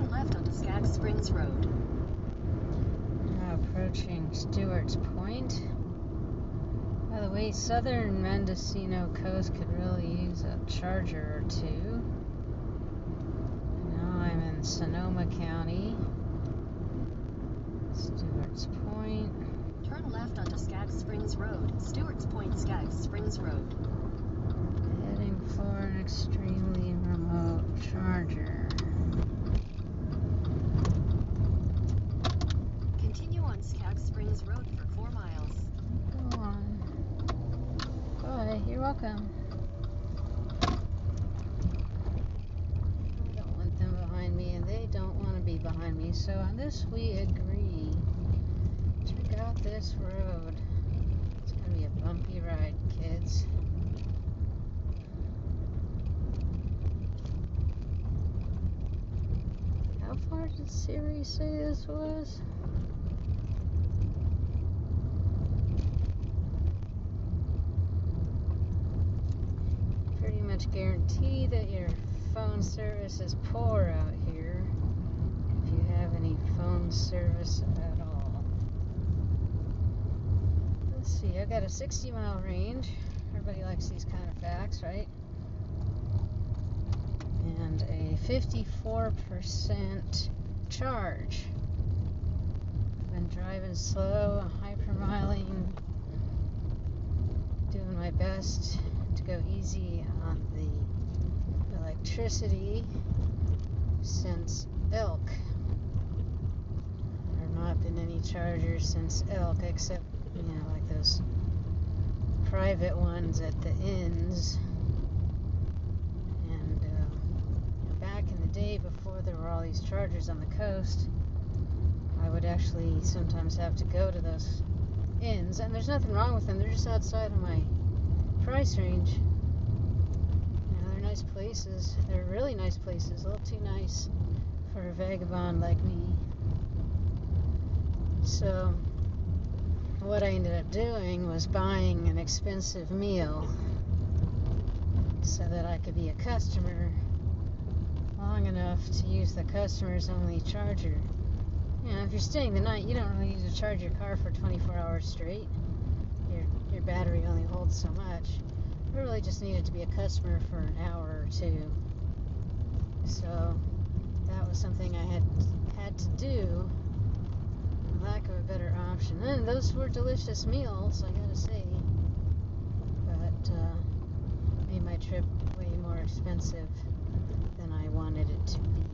Turn left onto Skaggs Springs Road. Now approaching Stewart's Point. By the way, southern Mendocino coast could really use a charger or two. Now I'm in Sonoma County. Stewart's Point. Turn left onto Skaggs Springs Road. Stewart's Point, Skaggs Springs Road. Heading for an extremely remote charger. Continue on Skaggs Springs Road for 4 miles. Go on. Go ahead, you're welcome. I don't want them behind me, and they don't want to be behind me, so on this we agree. Check out this road. It's going to be a bumpy ride, kids. How far did Siri say this was? Pretty much guarantee that your phone service is poor out here, if you have any phone service at all. Let's see, I've got a 60-mile range. Everybody likes these kind of facts, right? And a 54% charge. I've been driving slow, hypermiling, doing my best to go easy on the electricity since Elk. There have not been any chargers since Elk, except, like those private ones at the inns. And back in the day, before there were all these chargers on the coast, I would actually sometimes have to go to those inns, and there's nothing wrong with them. They're just outside of my price range. They're nice places. They're really nice places. A little too nice for a vagabond like me. So what I ended up doing was buying an expensive meal so that I could be a customer long enough to use the customer's only charger. If you're staying the night, you don't really need to charge your car for 24 hours straight. Your battery only holds so much. I really just needed to be a customer for an hour or two. So that was something I had to do. Lack of a better option. And those were delicious meals, I gotta say. But made my trip way more expensive than I wanted it to be.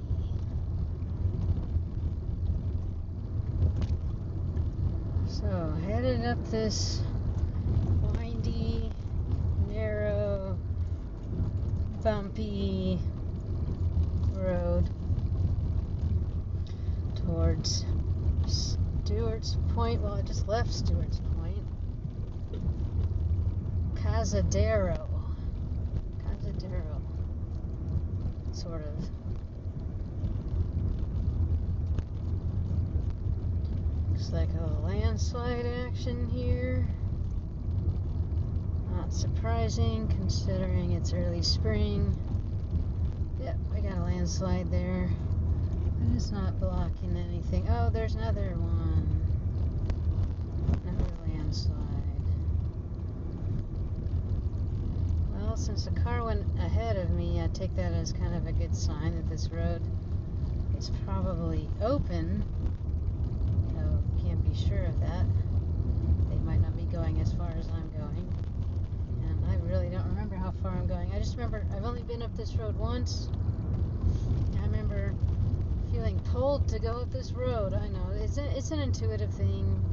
So, headed up this windy, narrow, bumpy road towards Stewart's Point. Well, I just left Stewart's Point. Cazadero, sort of. Looks like a landslide action here. Not surprising considering it's early spring. Yep, I got a landslide there. But it's not blocking anything. Oh, there's another one. Another landslide. Well, since the car went ahead of me, I take that as kind of a good sign that this road is probably open. Can't be sure of that. They might not be going as far as I'm going. And I really don't remember how far I'm going. I just remember I've only been up this road once. I remember feeling pulled to go up this road. I know, it's an intuitive thing.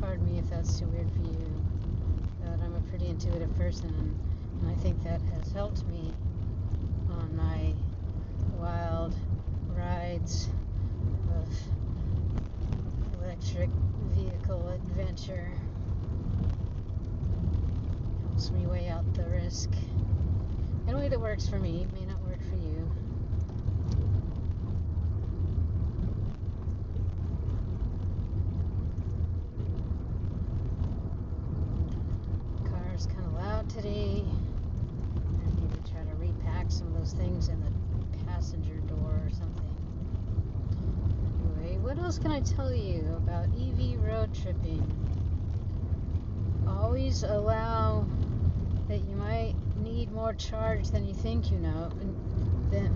Pardon me if that's too weird for you. But I'm a pretty intuitive person, and I think that has helped me on my wild rides of electric vehicle adventure. Helps me weigh out the risk in a way that works for me. It may not work for you. Car's kind of loud today. I need to try to repack some of those things in the passenger door or something. what else can I tell you about EV road tripping? Always allow that you might need more charge than you think you know, than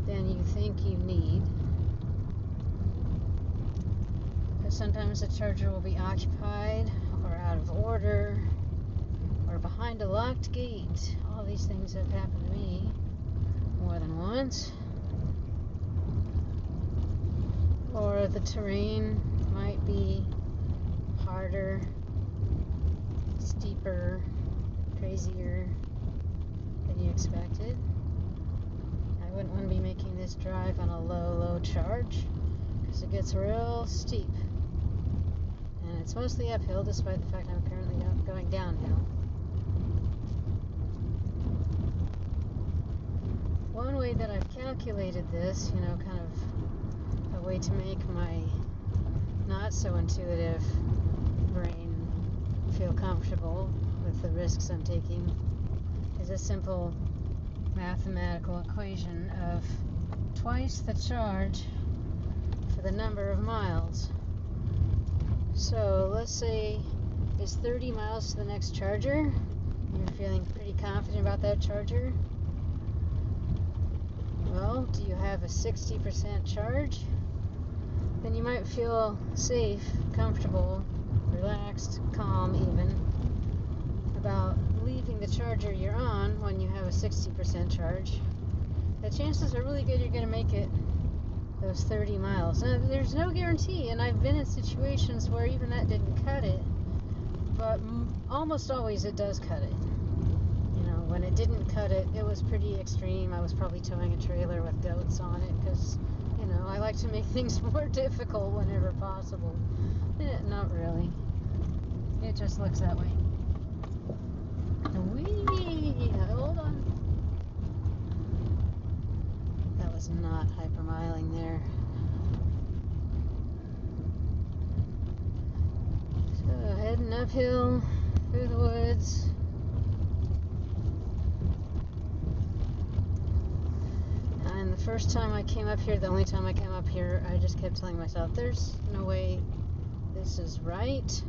you think you need. Because sometimes the charger will be occupied or out of order or behind a locked gate. All these things have happened to me more than once. Or the terrain might be harder, steeper, crazier than you expected. I wouldn't want to be making this drive on a low charge because it gets real steep. And it's mostly uphill despite the fact I'm currently going downhill. One way that I've calculated this, kind of a way to make my not so intuitive brain feel comfortable with the risks I'm taking, is a simple mathematical equation of twice the charge for the number of miles. So let's say it's 30 miles to the next charger. You're feeling pretty confident about that charger. Well, do you have a 60% charge? Then you might feel safe, comfortable, relaxed, calm even, about leaving the charger you're on when you have a 60% charge. The chances are really good you're going to make it those 30 miles. Now, there's no guarantee, and I've been in situations where even that didn't cut it, but almost always it does cut it. When it didn't cut it, it was pretty extreme. I was probably towing a trailer with goats on it because, I like to make things more difficult whenever possible. Not really. It just looks that way. Whee! Hold on. That was not hypermiling there. So, heading uphill through the woods. And the first time I came up here, the only time I came up here, I just kept telling myself, there's no way this is right.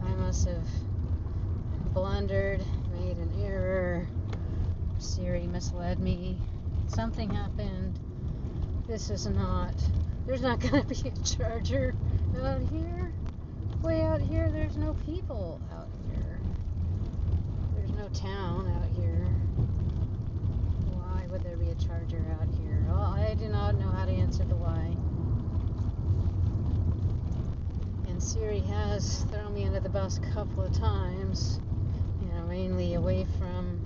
I must have blundered, made an error. Siri misled me. Something happened. There's not going to be a charger out here. Way out here, there's no people out here. There's no town out here. Why would there be a charger out here? Well, I do not know how to answer the why. And Siri has thrown me under the bus a couple of times, mainly away from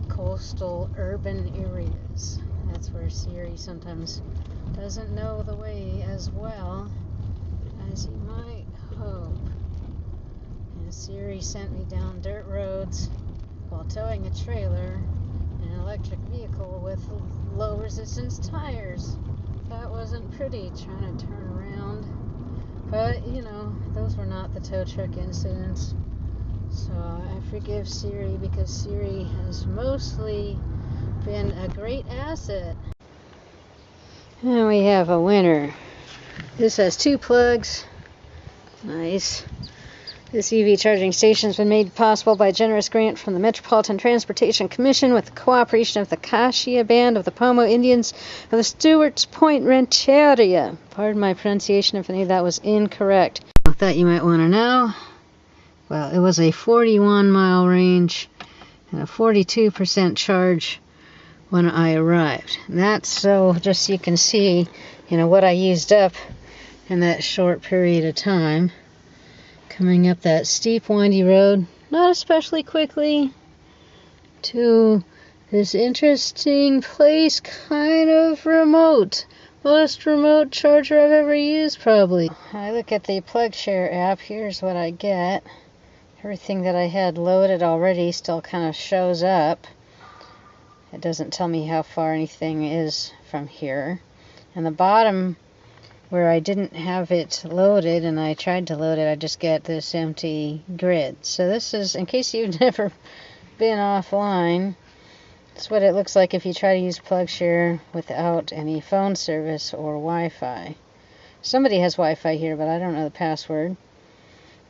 coastal urban areas. That's where Siri sometimes doesn't know the way as well as you might hope. And Siri sent me down dirt roads while towing a trailer and an electric vehicle with low resistance tires. That wasn't pretty, trying to turn around. But, those were not the tow truck incidents. So I forgive Siri because Siri has mostly been a great asset. And we have a winner. This has 2 plugs. Nice. This EV charging station has been made possible by a generous grant from the Metropolitan Transportation Commission with the cooperation of the Kashia Band of the Pomo Indians of the Stewart's Point Rancheria. Pardon my pronunciation if any of that was incorrect. I thought you might want to know. Well, it was a 41-mile range and a 42% charge when I arrived. And that's so just so you can see, what I used up in that short period of time. Coming up that steep, windy road, not especially quickly, to this interesting place, kind of remote. Most remote charger I've ever used, probably. I look at the PlugShare app. Here's what I get. Everything that I had loaded already still kind of shows up. It doesn't tell me how far anything is from here. And the bottom, where I didn't have it loaded and I tried to load it, I just get this empty grid. So this is, in case you've never been offline, That's what it looks like if you try to use PlugShare without any phone service or Wi-Fi. Somebody has Wi-Fi here, but I don't know the password.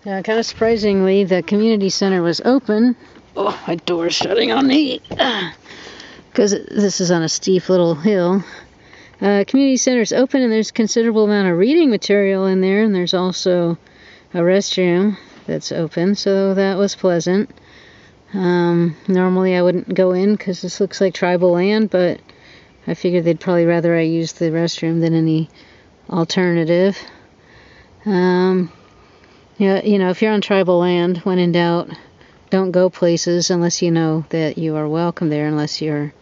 Kind of surprisingly, the community center was open. Oh, my door's shutting on me. Because this is on a steep little hill. Community center is open, and there's a considerable amount of reading material in there, and there's also a restroom that's open, so that was pleasant. Normally I wouldn't go in because this looks like tribal land, but I figured they'd probably rather I use the restroom than any alternative. Yeah, you know, if you're on tribal land, when in doubt, don't go places unless you know that you are welcome there, unless you're,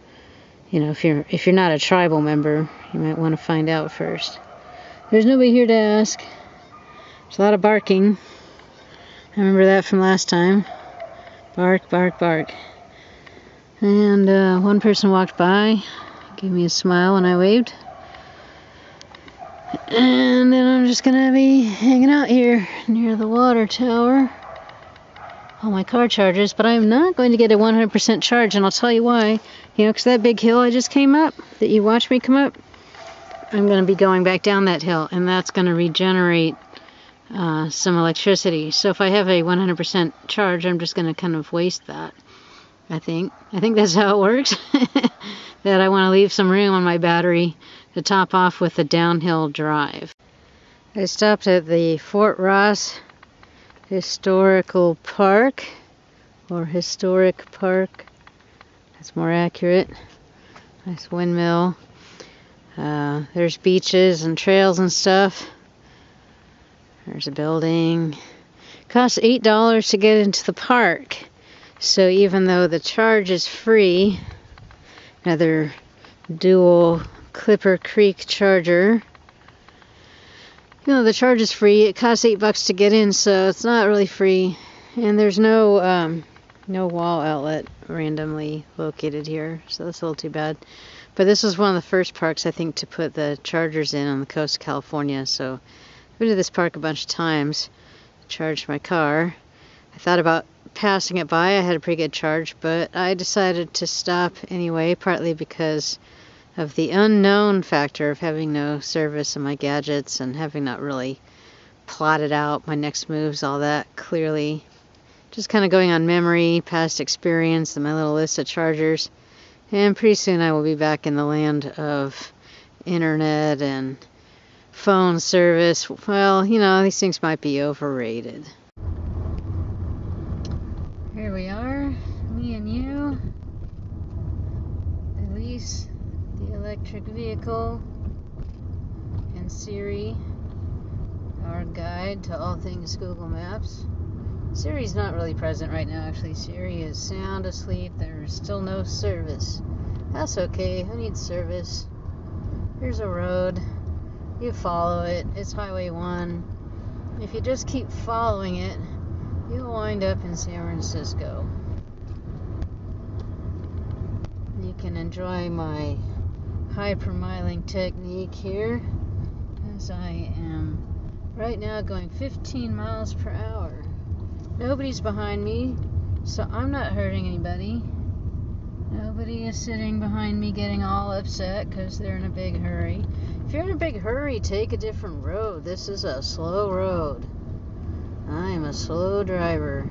you know, if you're not a tribal member, you might want to find out first. There's nobody here to ask. There's a lot of barking. I remember that from last time. Bark, bark, bark. And one person walked by, gave me a smile when I waved. And then I'm just gonna be hanging out here near the water tower. All my car chargers, but I'm not going to get a 100% charge, and I'll tell you why. You know, because that big hill I just came up, that you watched me come up, I'm going to be going back down that hill, and that's going to regenerate some electricity. So if I have a 100% charge, I'm just going to kind of waste that, I think. I think that's how it works. That I want to leave some room on my battery to top off with the downhill drive. I stopped at the Fort Ross Historical Park, or Historic Park. That's more accurate. Nice windmill. There's beaches and trails and stuff. There's a building. Costs $8 to get into the park. So even though the charge is free, another dual Clipper Creek charger, you know, the charge is free. It costs $8 to get in, so it's not really free. And there's no wall outlet randomly located here, so that's a little too bad. But this was one of the first parks, I think, to put the chargers in on the coast of California. So I've been to this park a bunch of times. Charged my car. I thought about passing it by. I had a pretty good charge, but I decided to stop anyway, partly because of the unknown factor of having no service in my gadgets and having not really plotted out my next moves all that clearly. Just kind of going on memory, past experience, and my little list of chargers. And pretty soon I will be back in the land of internet and phone service. Well, you know, these things might be overrated. Here we are, me and you. Elise, the electric vehicle, and Siri, our guide to all things Google Maps. Siri's not really present right now, actually. Siri is sound asleep. There's still no service. That's okay. Who needs service? Here's a road. You follow it. It's Highway 1. If you just keep following it, you'll wind up in San Francisco. You can enjoy my hypermiling technique here, as I am right now going 15 miles per hour. Nobody's behind me, so I'm not hurting anybody. Nobody is sitting behind me getting all upset because they're in a big hurry. If you're in a big hurry, take a different road. This is a slow road. I'm a slow driver,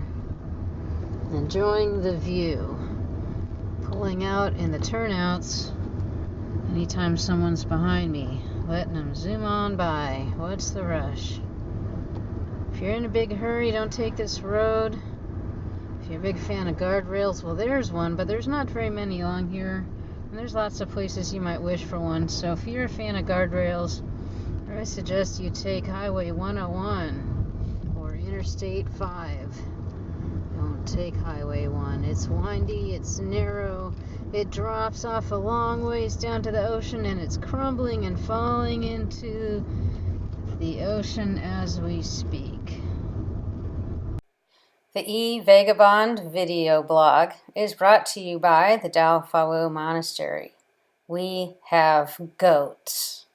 enjoying the view. Pulling out in the turnouts anytime someone's behind me. Letting them zoom on by. What's the rush? If you're in a big hurry, don't take this road. If you're a big fan of guardrails, well, there's one, but there's not very many along here. And there's lots of places you might wish for one. So if you're a fan of guardrails, I suggest you take Highway 101 or Interstate 5. Don't take Highway 1. It's windy, it's narrow, it drops off a long ways down to the ocean, and it's crumbling and falling into the ocean as we speak. The EVagabond video blog is brought to you by the Dao Fawu Monastery. We have goats.